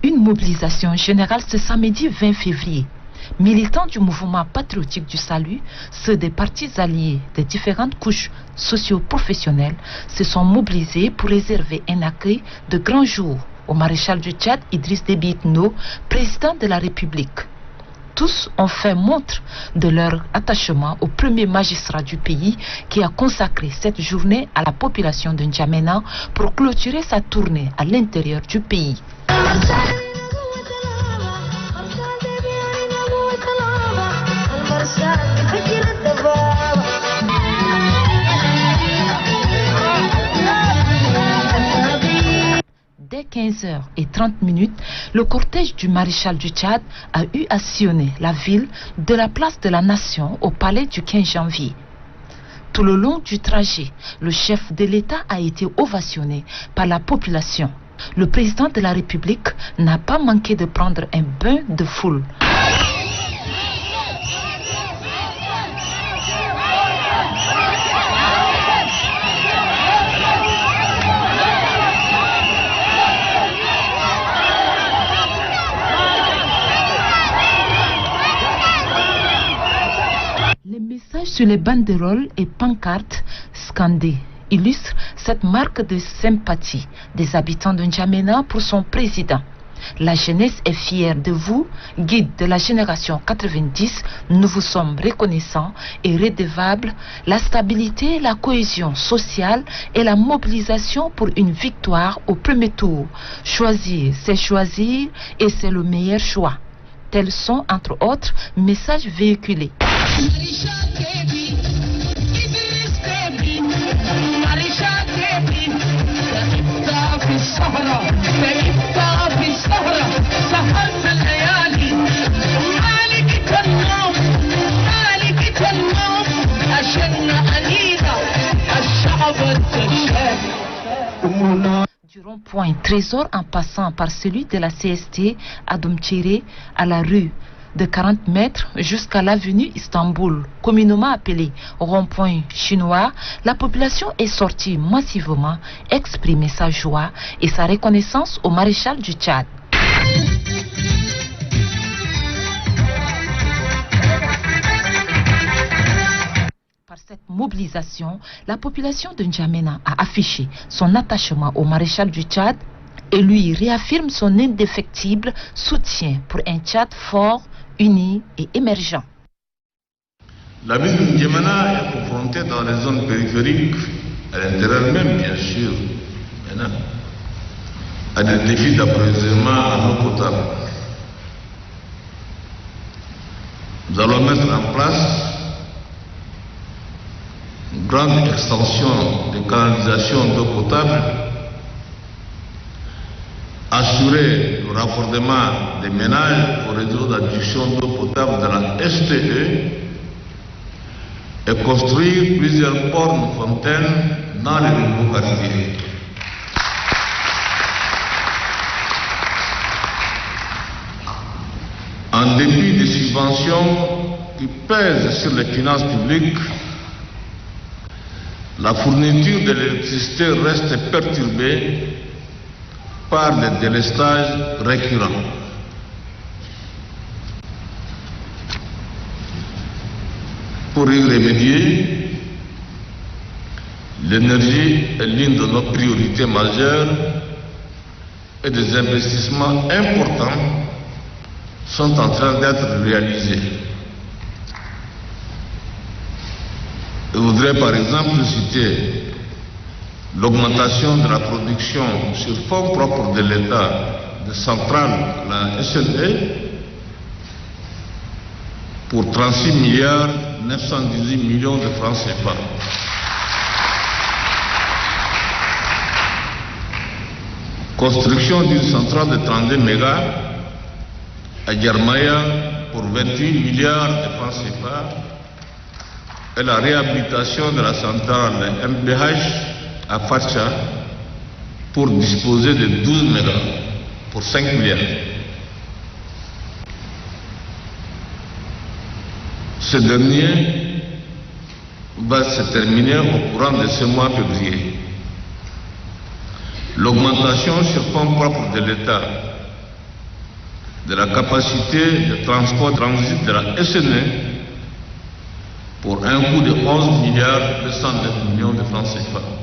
Une mobilisation générale ce samedi 20 février. Militants du mouvement patriotique du salut, ceux des partis alliés des différentes couches socio-professionnelles se sont mobilisés pour réserver un accueil de grand jour au maréchal du Tchad Idriss Déby Itno, président de la République. Tous ont fait montre de leur attachement au premier magistrat du pays qui a consacré cette journée à la population de N'Djamena pour clôturer sa tournée à l'intérieur du pays. Dès 15h30, le cortège du maréchal du Tchad a eu à sillonner la ville de la place de la Nation au palais du 15 janvier. Tout le long du trajet, le chef de l'État a été ovationné par la population. Le président de la République n'a pas manqué de prendre un bain de foule. Les messages sur les banderoles et pancartes scandées illustrent cette marque de sympathie des habitants de N'Djamena pour son président. La jeunesse est fière de vous, guide de la génération 90. Nous vous sommes reconnaissants et redevables. La stabilité, la cohésion sociale et la mobilisation pour une victoire au premier tour. Choisir, c'est choisir et c'est le meilleur choix. Tels sont, entre autres, messages véhiculés. Du rond-point Trésor en passant par celui de la CST à Domtchéré à la rue de 40 mètres jusqu'à l'avenue Istanbul, communément appelée rond-point chinois, la population est sortie massivement exprimer sa joie et sa reconnaissance au maréchal du Tchad. Par cette mobilisation, la population de N'Djamena a affiché son attachement au maréchal du Tchad et lui réaffirme son indéfectible soutien pour un Tchad fort, uni et émergent. La ville de N'Djamena est confrontée dans les zones périphériques, à l'intérieur même bien sûr, à des défis d'approvisionnement en eau potable. Nous allons mettre en place une grande extension de canalisation d'eau potable, assurer le raccordement des ménages au réseau d'adduction d'eau potable de la STE et construire plusieurs bornes fontaines dans les nouveaux quartiers. En dépit des subventions qui pèsent sur les finances publiques, la fourniture de l'électricité reste perturbée par des délestages récurrents. Pour y remédier, l'énergie est l'une de nos priorités majeures et des investissements importants sont en train d'être réalisés. Je voudrais par exemple citer l'augmentation de la production sur fonds propres de l'État de centrales, la SNE, pour 36 milliards 918 millions de francs CFA. Construction d'une centrale de 32 mégas à Yarmaya pour 28 milliards de francs CFA et la réhabilitation de la centrale MPH à Facha pour disposer de 12 mégas pour 5 milliards. Ce dernier va se terminer au courant de ce mois de février. L'augmentation sur fonds propres de l'État de la capacité de transport transit de la SNE pour un coût de 11 milliards 209 millions de francs CFA.